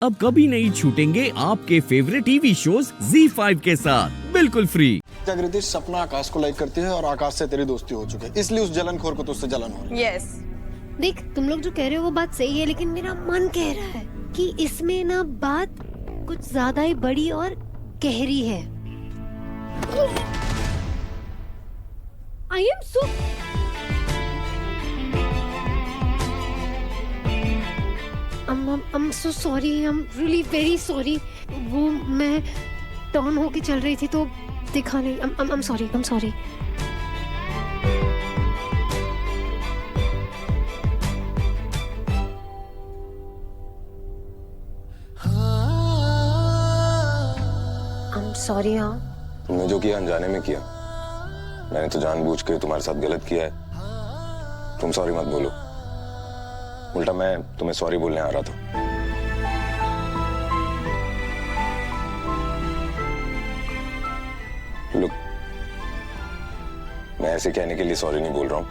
अब कभी नहीं छूटेंगे आपके फेवरेट टीवी शोज ZEE5 के साथ बिल्कुल फ्री। जागृति सपना आकाश को लाइक करती है और आकाश से तेरी दोस्ती हो चुकी है, इसलिए उस जलनखोर को तुझसे जलन हो रही है। यस देख, तुम लोग जो कह रहे हो वो बात सही है, लेकिन मेरा मन कह रहा है कि इसमें ना बात कुछ ज्यादा ही बड़ी और गहरी है। I am so I'm so sorry, I'm really very sorry. वो मैं टर्न होके चल रही थी तो दिखा नहीं। I'm sorry, I'm sorry. I'm sorry हाँ। तुमने जो किया अनजाने में किया, मैंने तो जानबूझ के तुम्हारे साथ गलत किया है। तुम सॉरी मत बोलो, उल्टा मैं तुम्हें सॉरी बोलने आ रहा था। लुक, मैं ऐसे कहने के लिए सॉरी नहीं बोल रहा हूं,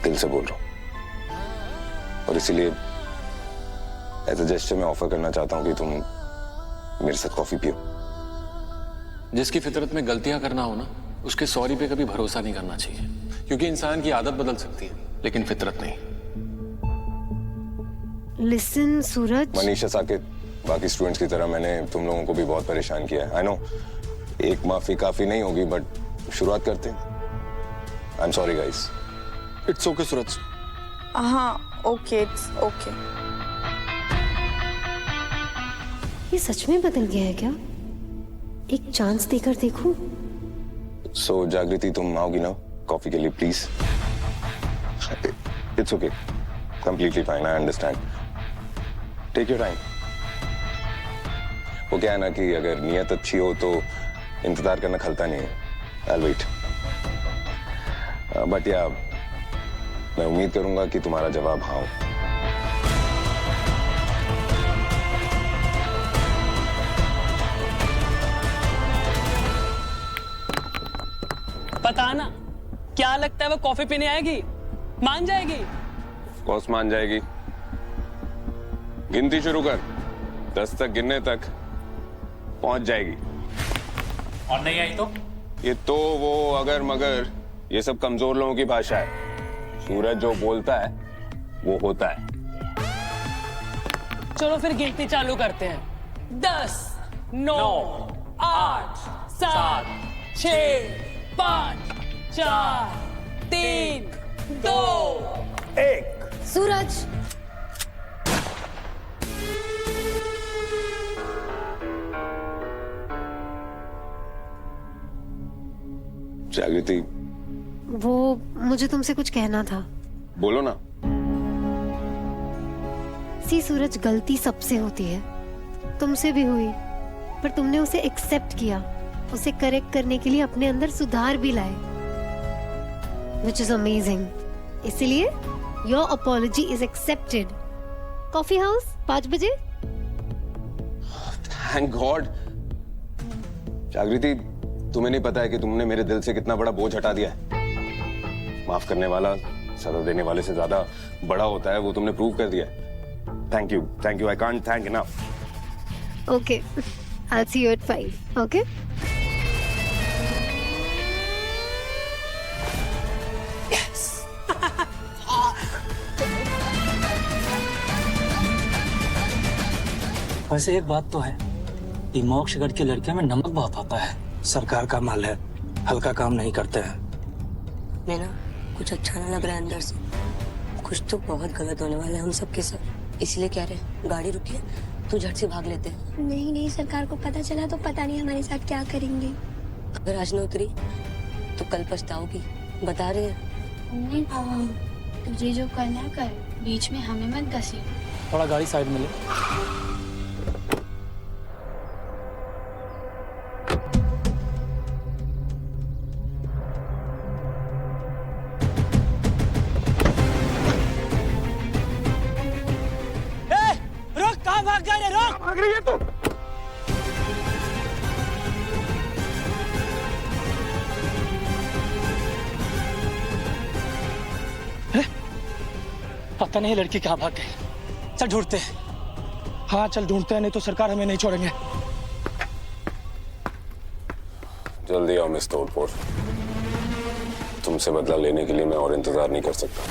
दिल से बोल रहा हूं। और इसीलिए एज अ जेस्चर मैं ऑफर करना चाहता हूं कि तुम मेरे साथ कॉफी पियो। जिसकी फितरत में गलतियां करना हो ना, उसके सॉरी पे कभी भरोसा नहीं करना चाहिए, क्योंकि इंसान की आदत बदल सकती है लेकिन फितरत नहीं। लिसन सूरज, मनीषा, साकिब, बाकी स्टूडेंट्स की तरह मैंने तुम लोगों को भी बहुत परेशान किया है। आई नो एक माफी काफी नहीं होगी, बट शुरुआत करते हैं। I am sorry guys. It's okay Suraj. हाँ ओके, इट्स ओके। ये सच में बदल गया है क्या? एक चांस देकर देखूं? सो जागृति, तुम आओगी ना कॉफी के लिए please? It's okay, completely fine, I understand. Take your time. वो क्या है ना कि अगर नियत अच्छी हो तो इंतजार करना खलता नहीं है। I'll wait. बट या मैं उम्मीद करूंगा कि तुम्हारा जवाब हाँ हो। पता ना, क्या लगता है वो कॉफी पीने आएगी? मान जाएगी? कॉस मान जाएगी। गिनती शुरू कर, 10 तक गिनने तक पहुंच जाएगी। और नहीं आई तो? ये तो वो अगर मगर ये सब कमजोर लोगों की भाषा है। सूरज जो बोलता है वो होता है। चलो फिर गिनती चालू करते हैं। 10, 9, 8, 7, 6, 5, 4, 3, 2, 1। सूरज, जागृति, वो मुझे तुमसे कुछ कहना था। बोलो ना। सी सूरज, गलती सबसे होती है, तुमसे भी हुई, पर तुमने उसे एक्सेप्ट किया, उसे करेक्ट करने के लिए अपने अंदर सुधार भी लाए, which is amazing. इसलिए your apology is accepted. Coffee house 5 बजे। Thank God. जागृति, तुम्हें नहीं पता है कि तुमने मेरे दिल से कितना बड़ा बोझ हटा दिया है। माफ करने वाला सजा देने वाले से ज्यादा बड़ा होता है, वो तुमने प्रूव कर दिया है। Thank you, thank you, I can't thank enough. Okay, I'll see you at 5. Okay? वैसे एक बात तो है, दिमाग शिगर की लड़कियों में नमक बहुत आता है। सरकार का माल है, हल्का काम नहीं करते हैं। मैं ना कुछ अच्छा ना लग रहा है अंदर से, कुछ तो बहुत गलत होने वाला है हम सबके साथ। इसलिए कह रहे गाड़ी रुकी है, तू झट से भाग लेते हैं। नहीं, सरकार को पता चला तो पता नहीं हमारे साथ क्या करेंगे। अगर आज न उतरी तो कल पछताओगी, बता रहे हैं। नहीं पापा, तुझे जो करना कर, बीच में हमें मत घसी। थोड़ा गाड़ी साइड में ले। रोक, कहाँ भाग जा रहे? रोक! भाग रही है तो? पता नहीं लड़की कहाँ भाग गई। चल ढूंढते हैं। हाँ चल ढूंढते हैं, नहीं तो सरकार हमें नहीं छोड़ेंगे। जल्दी आओ मिस तोड़फोड़। तुमसे बदला लेने के लिए मैं और इंतजार नहीं कर सकता।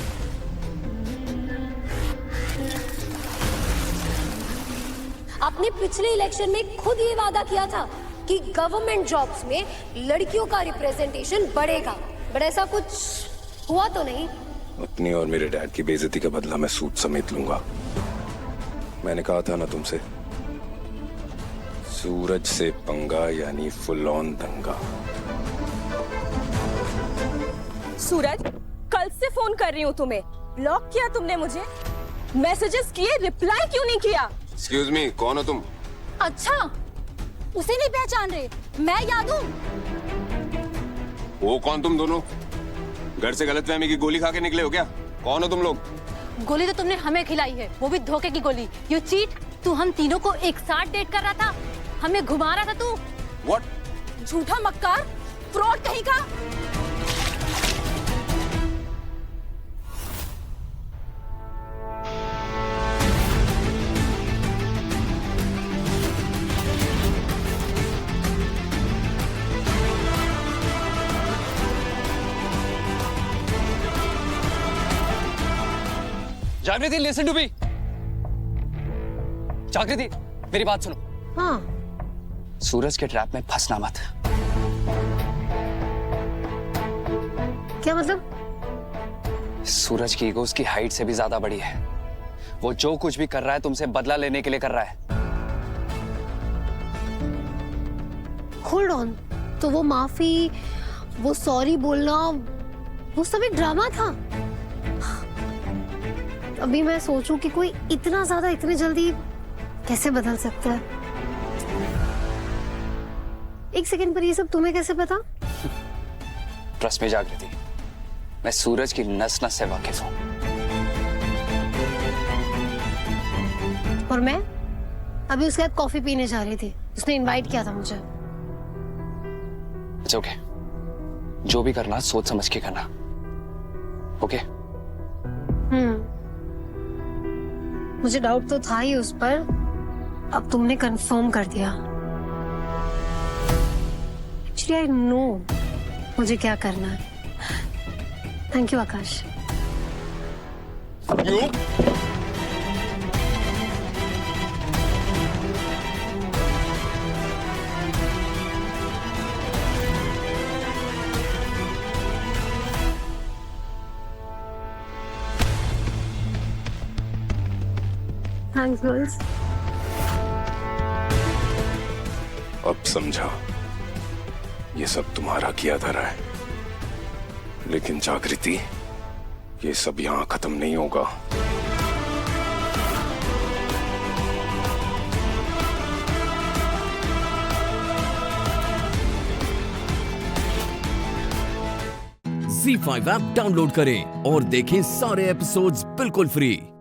आपने पिछले इलेक्शन में खुद ये वादा किया था कि गवर्नमेंट जॉब्स में लड़कियों का रिप्रेजेंटेशन बढ़ेगा, बट ऐसा कुछ हुआ तो नहीं। अपनी और मेरे डैड की बेइज्जती का बदला मैं सूद समेत लूंगा। मैंने कहा था ना तुमसे, सूरज से पंगा यानी फुल ऑन दंगा। सूरज, कल से फोन कर रही हूँ तुम्हें, ब्लॉक किया तुमने मुझे, मैसेजेस किए, रिप्लाई क्यों नहीं किया? एक्सक्यूज मी, कौन हो तुम? अच्छा, उसे नहीं पहचान रहे? मैं याद हूँ। वो कौन तुम दोनों? घर से गलतफहमी की गोली खा के निकले हो क्या? कौन हो तुम लोग? गोली तो तुमने हमें खिलाई है, वो भी धोखे की गोली। You cheat. तू हम तीनों को एक साथ डेट कर रहा था, हमें घुमा रहा था तू। What? झूठा मक्कार, फ्रॉड कहीं का। जागृति, लिसन टू मी। जागृति, मेरी बात सुनो। हाँ। सूरज के ट्रैप में फंसना मत। क्या मतलब? सूरज की ईगो उसकी हाइट से भी ज्यादा बड़ी है। वो जो कुछ भी कर रहा है तुमसे बदला लेने के लिए कर रहा है। होल्ड ऑन, तो वो माफी, वो सॉरी बोलना, वो सब एक ड्रामा था। अभी मैं सोचूं कि कोई इतना ज्यादा इतनी जल्दी कैसे बदल सकता है। एक सेकंड पर, ये सब तुम्हें कैसे पता? ट्रस्ट में जागृति, मैं सूरज की नस नस से वाकिफ हूं। और मैं अभी उसके साथ कॉफी पीने जा रही थी, उसने इनवाइट किया था मुझे। इट्स ओके, जो भी करना सोच समझ के करना। ओके? मुझे डाउट तो था ही उस पर, अब तुमने कंफर्म कर दिया। एक्चुअली आई नो मुझे क्या करना है। Thank you Akash. Thanks girls. अब समझा, ये सब तुम्हारा किया धरा है। लेकिन जागृति, ये सब यहां खत्म नहीं होगा। ZEE5 ऐप डाउनलोड करें और देखें सारे एपिसोड्स बिल्कुल फ्री।